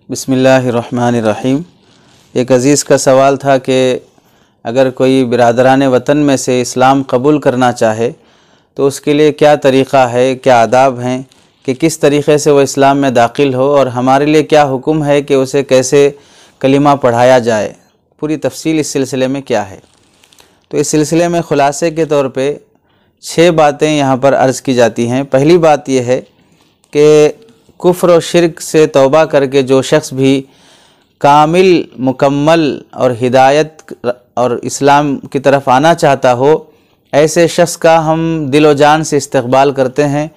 बिस्मिल्लाहिर्रहमानिर्रहीम। एक अज़ीज़ का सवाल था कि अगर कोई बिरादरान वतन में से इस्लाम कबूल करना चाहे तो उसके लिए क्या तरीक़ा है, क्या आदाब हैं कि किस तरीक़े से वो इस्लाम में दाखिल हो, और हमारे लिए क्या हुक्म है कि उसे कैसे कलिमा पढ़ाया जाए। पूरी तफसील इस सिलसिले में क्या है। तो इस सिलसिले में ख़ुलासे के तौर पे 6 बातें यहाँ पर अर्ज़ की जाती हैं। पहली बात यह है कि कुफ्र और शिरक से तौबा करके जो शख्स भी कामिल, मुकम्मल और हिदायत और इस्लाम की तरफ आना चाहता हो, ऐसे शख्स का हम दिल व जान से इस्तक़बाल करते हैं।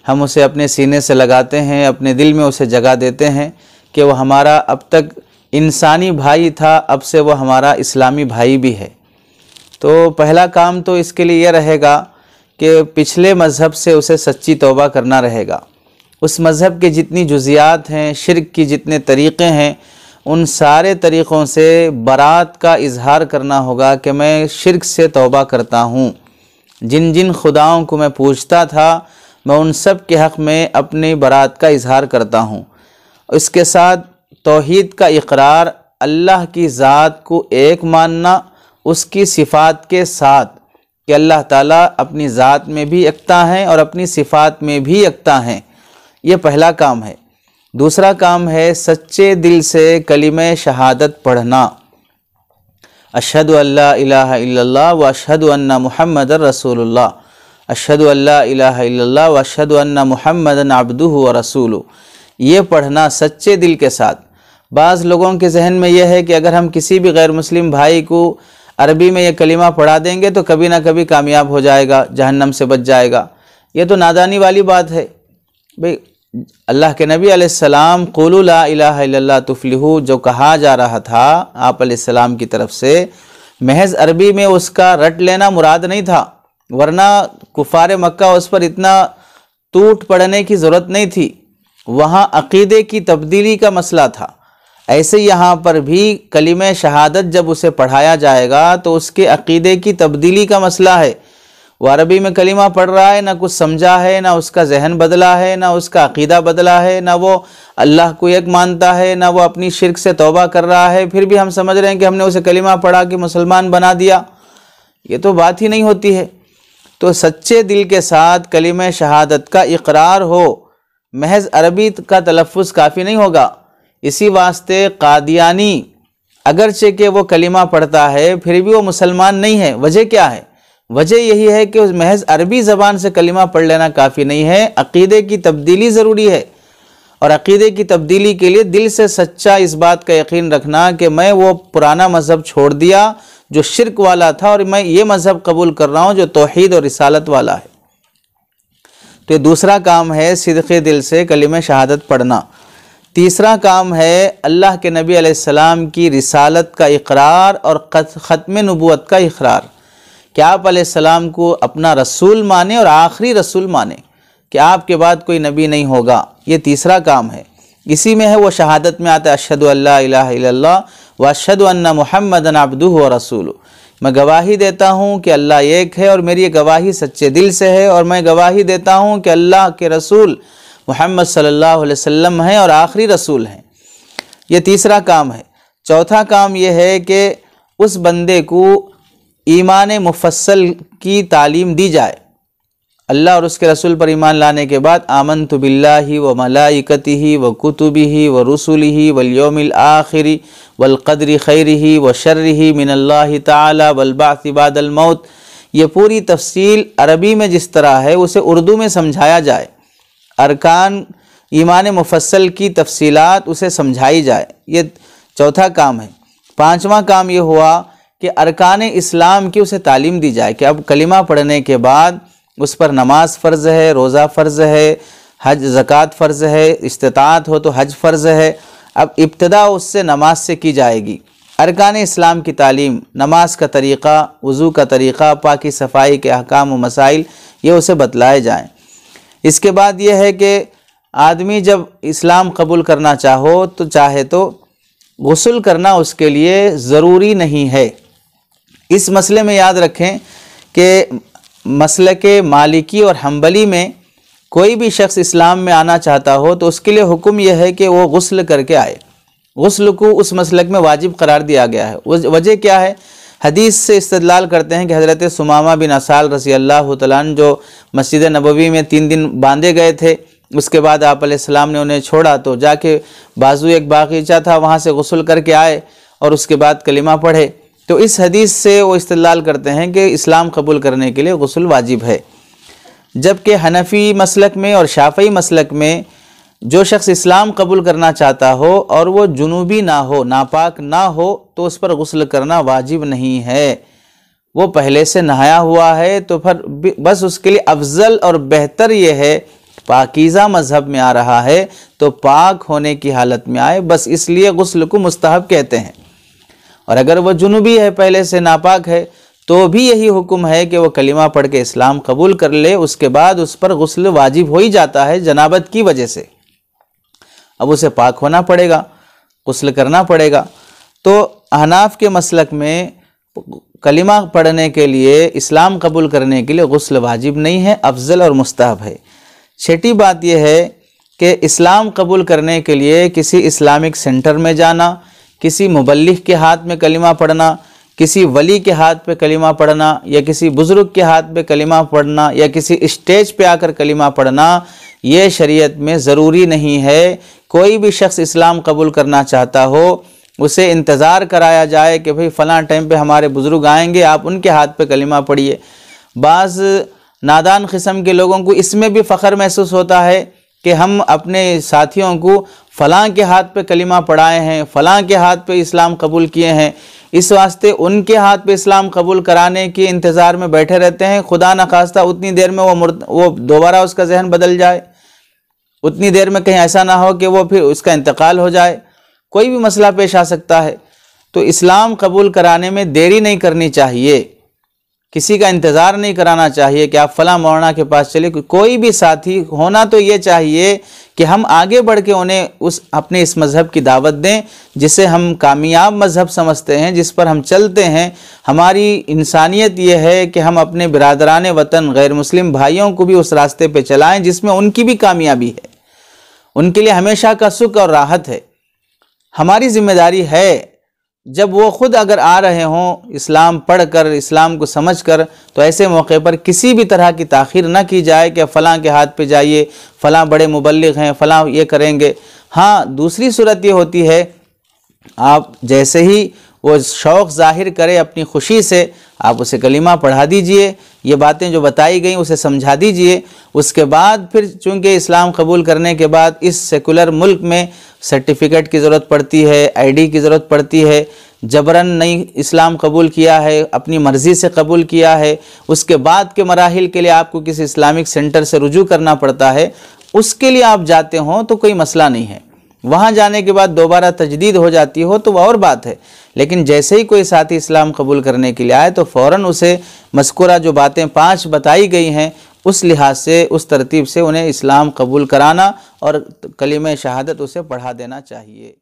हम उसे अपने सीने से लगाते हैं, अपने दिल में उसे जगह देते हैं कि वह हमारा अब तक इंसानी भाई था, अब से वह हमारा इस्लामी भाई भी है। तो पहला काम तो इसके लिए यह रहेगा कि पिछले मज़हब से उसे सच्ची तौबा करना रहेगा। उस मज़हब के जितनी जुज़ियात हैं, शिरक की जितने तरीक़े हैं, उन सारे तरीक़ों से बरात का इजहार करना होगा कि मैं शिरक से तौबा करता हूँ। जिन जिन खुदाओं को मैं पूजता था, मैं उन सब के हक़ में अपनी बरात का इजहार करता हूँ। इसके साथ तौहीद का इक़रार, अल्लाह की ज़ात को एक मानना, उसकी सिफ़ात के साथ कि अल्लाह ताला अपनी ज़ात में भी यकता हैं और अपनी सिफ़ात में भी यकता हैं। ये पहला काम है। दूसरा काम है सच्चे दिल से कलिमे शहादत पढ़ना, अशहदु अल्ला इलाहा इल्लल्लाह व अशहदु अन्ना मुहम्मदर रसूलुल्लाह, अशहदु अल्ला इलाहा इल्लल्लाह व अशहदु अन्ना मुहम्मदन अब्दुहु व रसूलुहु। ये पढ़ना सच्चे दिल के साथ। बाज़ लोगों के जहन में यह है कि अगर हम किसी भी गैर मुस्लिम भाई को अरबी में यह कलिमा पढ़ा देंगे तो कभी ना कभी कामयाब हो जाएगा, जहन्नम से बच जाएगा। ये तो नादानी वाली बात है। भाई अल्लाह के नबी अलैहिस्सलाम क़ुलू ला इलाहा इल्लल्लाह तुफ़्लिहू जो कहा जा रहा था आप अलैहिस्सलाम की तरफ से, महज अरबी में उसका रट लेना मुराद नहीं था, वरना कुफ़ार मक्का उस पर इतना टूट पड़ने की ज़रूरत नहीं थी। वहाँ अक़ीदे की तब्दीली का मसला था। ऐसे यहाँ पर भी कलिमे शहादत जब उसे पढ़ाया जाएगा तो उसके अक़ीदे की तब्दीली का मसला है। वो अरबी में कलिमा पढ़ रहा है, ना कुछ समझा है, ना उसका जहन बदला है, ना उसका अक़ीदा बदला है, ना वो अल्लाह को एक मानता है, ना वो अपनी शिरक से तौबा कर रहा है। फिर भी हम समझ रहे हैं कि हमने उसे कलिमा पढ़ा कि मुसलमान बना दिया। ये तो बात ही नहीं होती है। तो सच्चे दिल के साथ कलिमा शहादत का इक़रार हो, महज अरबी का तलफ़्फ़ुज़ काफ़ी नहीं होगा। इसी वास्ते कादियानी अगरचे कि वो कलिमा पढ़ता है फिर भी वो मुसलमान नहीं है। वजह क्या है? वजह यही है कि उस महज अरबी ज़बान से कलिमा पढ़ लेना काफ़ी नहीं है, अक़ीदे की तब्दीली ज़रूरी है। और अक़ीदे की तब्दीली के लिए दिल से सच्चा इस बात का यकीन रखना कि मैं वो पुराना मज़हब छोड़ दिया जो शिरक वाला था और मैं ये मज़हब कबूल कर रहा हूँ जो तौहीद और रिसालत वाला है। तो ये दूसरा काम है सिद्क़े दिल से कलिमा शहादत पढ़ना। तीसरा काम है अल्लाह के नबी अलैहिस्सलाम की रिसालत का इक़रार और ख़त्म नबूवत का इक़रार कि आप अलैहिस्सलाम को अपना रसूल माने और आखिरी रसूल माने कि आपके बाद कोई नबी नहीं होगा। ये तीसरा काम है। इसी में है वो शहादत में आता है अशहदु अल्ला इलाहा इल्लल्लाह व अशहदु अन्ना मुहम्मदन अब्दुहु व रसूलुहु। मैं गवाही देता हूँ कि अल्लाह एक है और मेरी ये गवाही सच्चे दिल से है, और मैं गवाही देता हूँ कि अल्लाह के रसूल मुहम्मद सल्लल्लाहु अलैहि वसल्लम हैं और आखिरी रसूल हैं। ये तीसरा काम है। चौथा काम ये है कि उस बंदे को ईमान मुफस्सल की तालीम दी जाए। अल्लाह और उसके रसूल पर ईमान लाने के बाद आमनतु बिल्लाहि व मलाइकतिहि व कुतुबिहि व रुसुलिहि वल यौमिल आखिरि वल क़द्रि खैरिहि व शर्रिहि मिनल्लाहि ताला वल बाअस बादल मौत। ये पूरी तफसील अरबी में जिस तरह है उसे उर्दू में समझाया जाए। अरकान ईमान मुफस्सल की तफसीलात उसे समझाई जाए। ये चौथा काम है। पाँचवा काम ये हुआ कि अरकान इस्लाम की उसे तालीम दी जाए कि अब कलिमा पढ़ने के बाद उस पर नमाज फ़र्ज़ है, रोज़ा फ़र्ज़ है, हज ज़कात फ़र्ज़ है, इस्तिताअत हो तो हज फ़र्ज़ है। अब इब्तिदा उससे नमाज से की जाएगी। अरकान इस्लाम की तालीम, नमाज का तरीक़ा, वज़ू का तरीक़ा, पाकी सफ़ाई के अहकाम व मसाइल ये उसे बतलाए जाएँ। इसके बाद यह है कि आदमी जब इस्लाम कबूल करना चाहे तो गुस्ल करना उसके लिए ज़रूरी नहीं है। इस मसले में याद रखें कि मसलके मालिकी और हम्बली में कोई भी शख्स इस्लाम में आना चाहता हो तो उसके लिए हुक्म यह है कि वो गुस्ल करके आए। गुस्ल को उस मसलक में वाजिब करार दिया गया है। वजह क्या है? हदीस से इस्तदलाल करते हैं कि हज़रत सुमामा बिन असाल रज़ी अल्लाह तआला अन्हु जो मस्जिद नबवी में 3 दिन बांधे गए थे, उसके बाद आप अलैहिस्सलाम ने उन्हें छोड़ा तो जाके बाजू एक बागीचा था वहाँ से गुस्ल करके आए और उसके बाद कलिमा पढ़े। तो इस हदीस से वो इस्तदलाल करते हैं कि इस्लाम कबूल करने के लिए गुस्ल वाजिब है। जबकि हनफी मसलक में और शाफ़ई मसलक में जो शख्स इस्लाम कबूल करना चाहता हो और वो जुनूबी ना हो, नापाक ना हो, तो उस पर गुस्ल करना वाजिब नहीं है। वो पहले से नहाया हुआ है तो फिर बस उसके लिए अफजल और बेहतर ये है, पाकीज़ा मज़हब में आ रहा है तो पाक होने की हालत में आए, बस इसलिए गुस्ल को मुस्तहब कहते हैं। और अगर वह जुनूबी है, पहले से नापाक है, तो भी यही हुक्म है कि वह कलिमा पढ़ के इस्लाम कबूल कर ले, उसके बाद उस पर गुस्ल वाजिब हो ही जाता है जनाबत की वजह से। अब उसे पाक होना पड़ेगा, गुस्ल करना पड़ेगा। तो अहनाफ के मसलक में कलिमा पढ़ने के लिए, इस्लाम कबूल करने के लिए गुस्ल वाजिब नहीं है, अफजल और मुस्तहब है। छठी बात यह है कि इस्लाम कबूल करने के लिए किसी इस्लामिक सेंटर में जाना, किसी मुबल्लिग के हाथ में कलिमा पढ़ना, किसी वली के हाथ पे कलिमा पढ़ना या किसी बुज़ुर्ग के हाथ पे कलिमा पढ़ना या किसी स्टेज पे आकर कलिमा पढ़ना, ये शरीयत में ज़रूरी नहीं है। कोई भी शख्स इस्लाम कबूल करना चाहता हो, उसे इंतज़ार कराया जाए कि भाई फ़लाँ टाइम पे हमारे बुज़ुर्ग आएंगे, आप उनके हाथ पे कलिमा पढ़िए। बाज़ नादान किस्म के लोगों को इसमें भी फ़ख्र महसूस होता है कि हम अपने साथियों को फ़लाँ के हाथ पे कलिमा पढ़ाए हैं, फ़लाँ के हाथ पे इस्लाम कबूल किए हैं, इस वास्ते उनके हाथ पे इस्लाम कबूल कराने के इंतज़ार में बैठे रहते हैं। खुदा न खास्ता उतनी देर में वो दोबारा उसका जहन बदल जाए, उतनी देर में कहीं ऐसा ना हो कि वो फिर उसका इंतकाल हो जाए, कोई भी मसला पेश आ सकता है। तो इस्लाम कबूल कराने में देरी नहीं करनी चाहिए, किसी का इंतज़ार नहीं कराना चाहिए कि आप फ़लाँ मौलाना के पास चले। कोई भी साथी होना तो ये चाहिए कि हम आगे बढ़ के उन्हें अपने इस मज़हब की दावत दें जिसे हम कामयाब मज़हब समझते हैं, जिस पर हम चलते हैं। हमारी इंसानियत ये है कि हम अपने बिरादरान वतन गैर मुस्लिम भाइयों को भी उस रास्ते पे चलाएं जिसमें उनकी भी कामयाबी है, उनके लिए हमेशा का सुख और राहत है। हमारी जिम्मेदारी है, जब वो खुद अगर आ रहे हों इस्लाम पढ़कर, इस्लाम को समझकर, तो ऐसे मौके पर किसी भी तरह की ताख़ीर ना की जाए कि फ़लाँ के हाथ पे जाइए, फ़लाँ बड़े मुबल्लिग हैं, फ़लाँ ये करेंगे। हाँ, दूसरी सूरत ये होती है, आप जैसे ही वो शौक़ ज़ाहिर करे अपनी खुशी से, आप उसे कलिमा पढ़ा दीजिए, ये बातें जो बताई गई उसे समझा दीजिए। उसके बाद फिर चूँकि इस्लाम कबूल करने के बाद इस सेकुलर मुल्क में सर्टिफ़िकेट की ज़रूरत पड़ती है, आईडी की ज़रूरत पड़ती है। जबरन नहीं इस्लाम कबूल किया है, अपनी मर्ज़ी से कबूल किया है, उसके बाद के मराहिल के लिए आपको किसी इस्लामिक सेंटर से रुजू करना पड़ता है। उसके लिए आप जाते हों तो कोई मसला नहीं है, वहाँ जाने के बाद दोबारा तजदीद हो जाती हो तो वह और बात है। लेकिन जैसे ही कोई साथी इस्लाम कबूल करने के लिए आए तो फ़ौरन उसे मज़कूरा जो बातें 5 बताई गई हैं उस लिहाज से, उस तरतीब से उन्हें इस्लाम कबूल कराना और कलिमा शहादत उसे पढ़ा देना चाहिए।